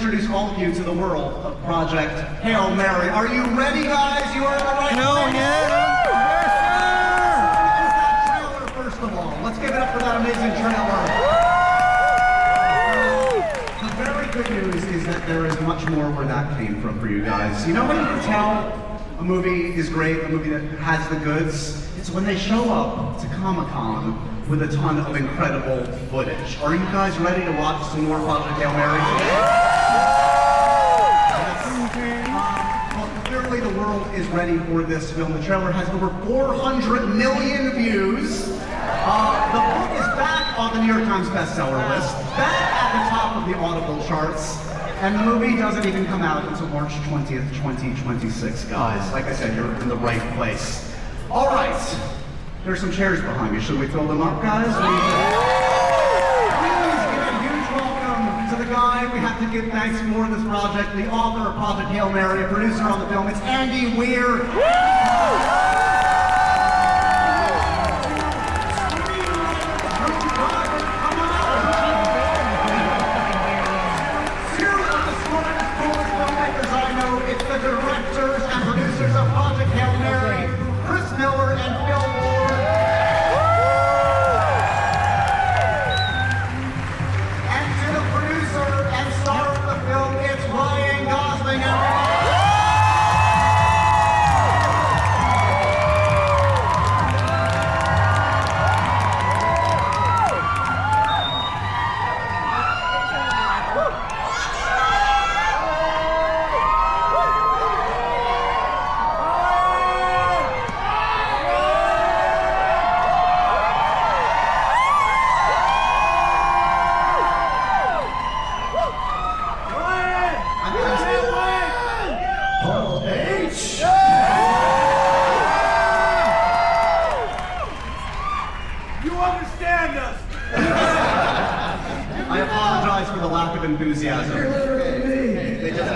introduce all of you to the world of Project Hail Mary. Are you ready, guys? You are in the right place. Yes, sir! First of all, let's give it up for that amazing trailer. The very good news is that there is much more where that came from for you guys. You know when you can tell a movie is great, a movie that has the goods? It's when they show up to Comic-Con with a ton of incredible footage. Are you guys ready to watch some more Project Hail Mary? Well, clearly the world is ready for this film. The trailer has over 400 million views. The book is back on the New York Times bestseller list, back at the top of the Audible charts, and the movie doesn't even come out until March 20th, 2026, guys. Like I said, you're in the right place. All right. There's some chairs behind me. Should we fill them up, guys? Please give a huge welcome to the guy we have to give thanks for this project, the author of Project Hail Mary, a producer on the film. It's Andy Weir. Two of the smartest, coolest filmmakers I know. It's the directors and producers of Project Hail Mary, Chris Miller and Phil Ward. And to the producer and star of the film, it's Ryan Gosling. I apologize for the lack of enthusiasm. They just...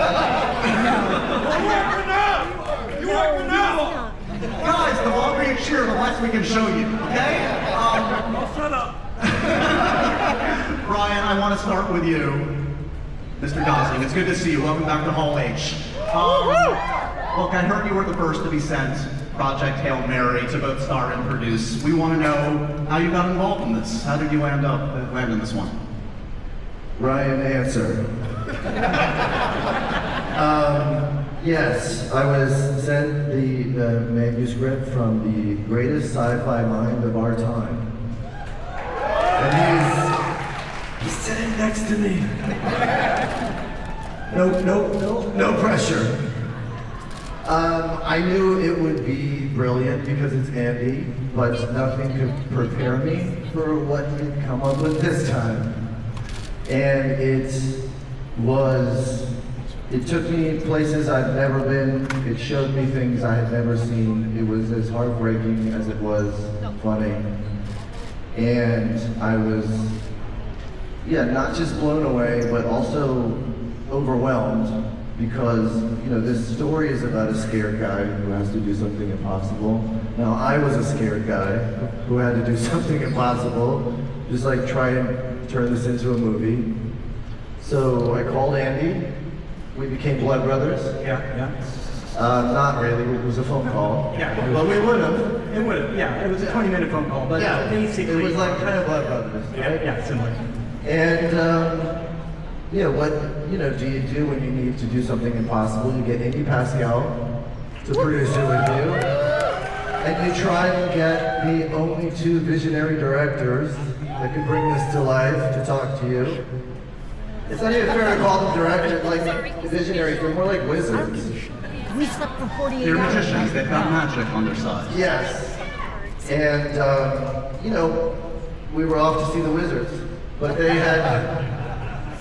You work for now! Guys, the longer you cheer, the less we can show you, okay? Shut up! Ryan, I want to start with you. Mr. Gosling, it's good to see you. Welcome back to Hall H. Look, I heard you were the first to be sent Project Hail Mary to both star and produce. We want to know how you got involved in this. How did you land in this one? Ryan, answer. Yes, I was sent the manuscript from the greatest sci-fi mind of our time. And he's sitting next to me. No pressure. I knew it would be brilliant because it's Andy, but nothing could prepare me for what he'd come up with this time. And it took me places I've never been. It showed me things I had never seen. It was as heartbreaking as it was funny. And I was, not just blown away, but also overwhelmed. Because, this story is about a scared guy who has to do something impossible. Now, I was a scared guy who had to do something impossible, just like try and turn this into a movie. So I called Andy. We became blood brothers. Yeah. Not really, it was a phone call. Yeah. But we would have. It would have, it was a 20-minute phone call, but basically... It was like kind of blood brothers, right? Yeah, similar. And, what do you do when you need to do something impossible? You get Indy Pascal to produce it with you, and you try and get the only two visionary directors that could bring this to life to talk to you. It's not even fair to call them directors, like visionaries, they're more like wizards. We slept for 48 They're hours. magicians. They've got magic on their side. Yes. And, we were off to see the wizards, but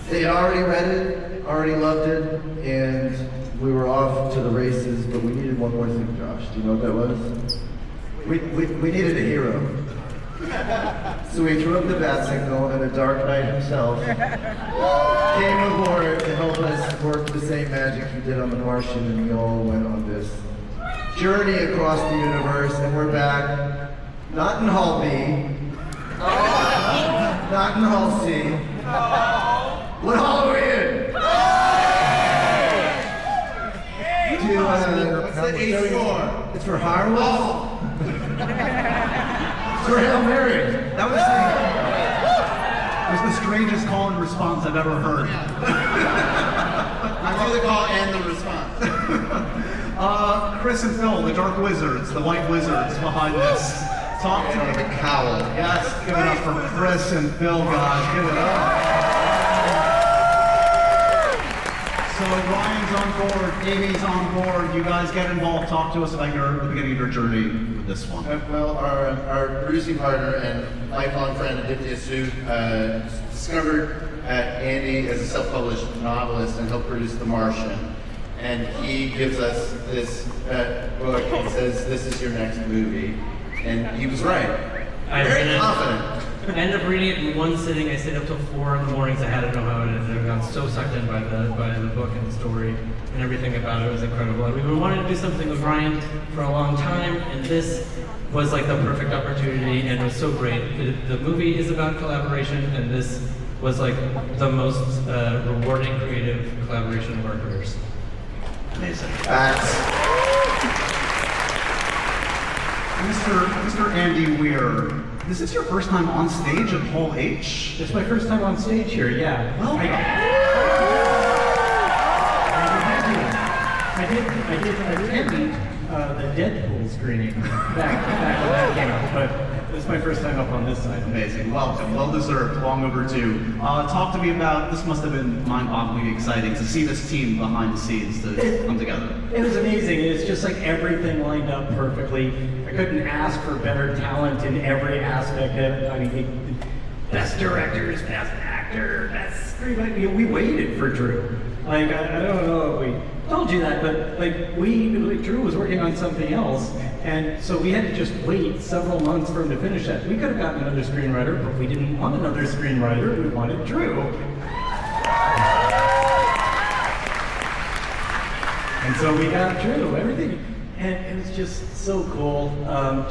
they already read it, already loved it, and we were off to the races, but we needed one more thing, Josh. Do you know what that was? We needed a hero. So we threw up the bat signal, and the Dark Knight himself came aboard to help us work the same magic he did on The Martian, and we all went on this journey across the universe, and we're back, not in Hall B, not in Hall C. What hall are we in? the A score? It's for Horowitz. Oh. It's for Hail Mary. That was the strangest call and response I've ever heard. I do the call and the response. Chris and Phil, the Dark Wizards, the White Wizards behind this. Talk to me. The cowl. Yes, give it up for Chris and Phil, guys. Give it up. So Ryan's on board, Amy's on board. You guys get involved. Talk to us about the beginning of your journey with this one. Well, our producing partner and lifelong friend Aditya Sood discovered Andy as a self-published novelist and helped produce The Martian. And he gives us this book and says, "This is your next movie." And he was right. Very confident. I ended up reading it in one sitting. I stayed up till 4 in the mornings. I had to know how it ended. I got so sucked in by the book and the story and everything about it. It was incredible. And we wanted to do something with Ryan for a long time, and this was like the perfect opportunity, and it was so great. The movie is about collaboration, and this was like the most rewarding creative collaboration of our careers. Amazing. Mr. Andy Weir, is this your first time on stage at Hall H? It's my first time on stage here, yeah. Welcome. I did attend the Deadpool screening back when that came out, but it's my first time up on this side. Amazing. Welcome. Well deserved. Long overdue. Talk to me about, this must have been mind-bogglingly exciting to see this team behind the scenes to come together. It was amazing. It's just like everything lined up perfectly. I couldn't ask for better talent in every aspect of it. I mean, best directors, best actor, best screenwriter. We waited for Drew. Like, I don't know if we told you that, but like Drew was working on something else, and so we had to just wait several months for him to finish that. We could have gotten another screenwriter, but we didn't want another screenwriter. We wanted Drew. And so we got Drew. Everything, and it was just so cool.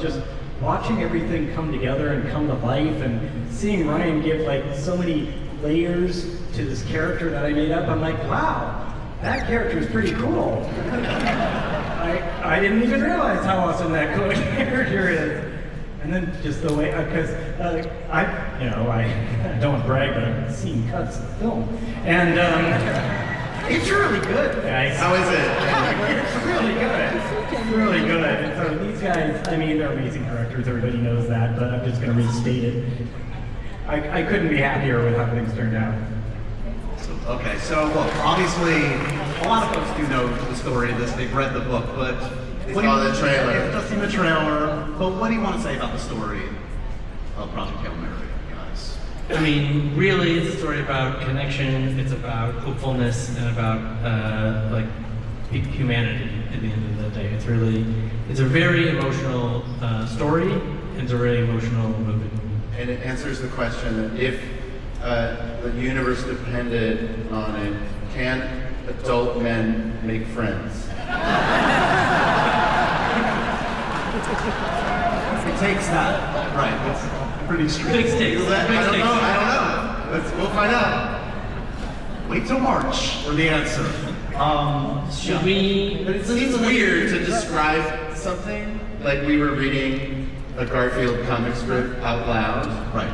Just watching everything come together and come to life, and seeing Ryan give like so many layers to this character that I made up. I'm like, wow, that character is pretty cool. I didn't even realize how awesome that character is. And then just the way, because I don't want to brag, but I've seen cuts of the film, and it's really good, guys. How is it? It's really good. It's really good. And so these guys, I mean, they're amazing directors. Everybody knows that, but I'm just going to restate it. I couldn't be happier with how things turned out. Okay, so look, obviously, a lot of folks do know the story of this. They've read the book, but They saw the trailer. They've just seen the trailer. But what do you want to say about the story of Project Hail Mary, guys? I mean, really, it's a story about connection. It's about hopefulness and about like humanity. At the end of the day, it's a very emotional story. And it's a really emotional movie. And it answers the question that if the universe depended on it, can adult men make friends? It takes that, right? It's pretty straight. Big stakes. I don't know. We'll find out. Wait till March for the answer. Should we? But it seems weird to describe something like we were reading a Garfield comic strip out loud. Right.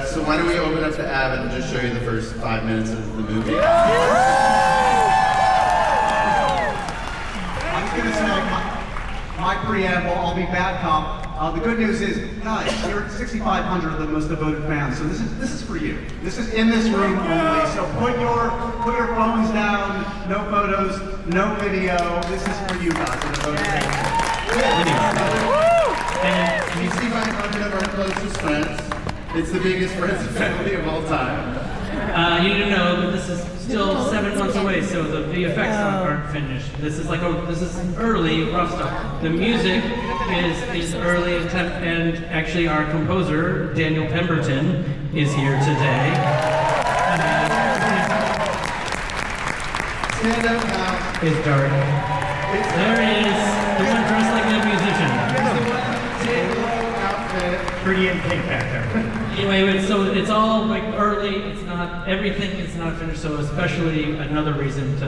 So why don't we open up to Av and just show you the first 5 minutes of the movie? I was going to say, my preamble, I'll be bad cop. The good news is, guys, you're at 6,500 of the most devoted fans, so this is for you. This is in this room only, so put your phones down, no photos, no video. This is for you guys, the devoted fans. And 6,500 of our closest friends. It's the biggest friends and family of all time. you need to know that this is still 7 months away, so the VFX aren't finished. This is early rough stuff. The music is early and actually our composer, Daniel Pemberton, is here today. Stand up now. It's dark. There he is, the one dressed like a musician. Pretty in pink back there. Anyway, so it's all like early, everything is not finished, so especially another reason to